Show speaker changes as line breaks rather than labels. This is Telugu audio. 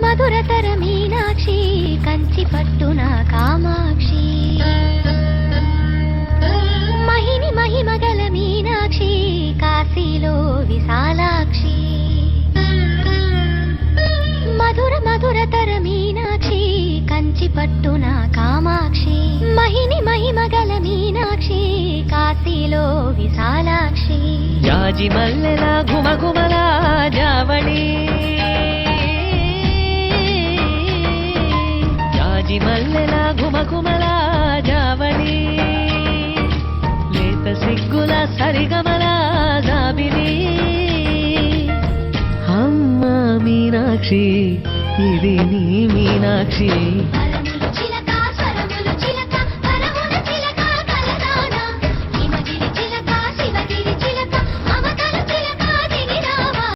మధురతర మీనాక్షి కంచి పట్టున కామాక్షి మహిని మహిమగల మీనాక్షి కాశీలో విశాలాక్షి మధురతర మీనాక్షి కంచి పట్టున కామాక్షి మహిని మహిమగల మీనాక్షి కాశీలో విశాలాక్షి
జాజి మల్లెల ఘుమఘుమల జావళి జాజి మల్లెల ఘుమఘుమల జావళి లేత సిగ్గుల సరిగమల జాబిలి అమ్మ మీనాక్షి ఇది నీ మీనాక్షి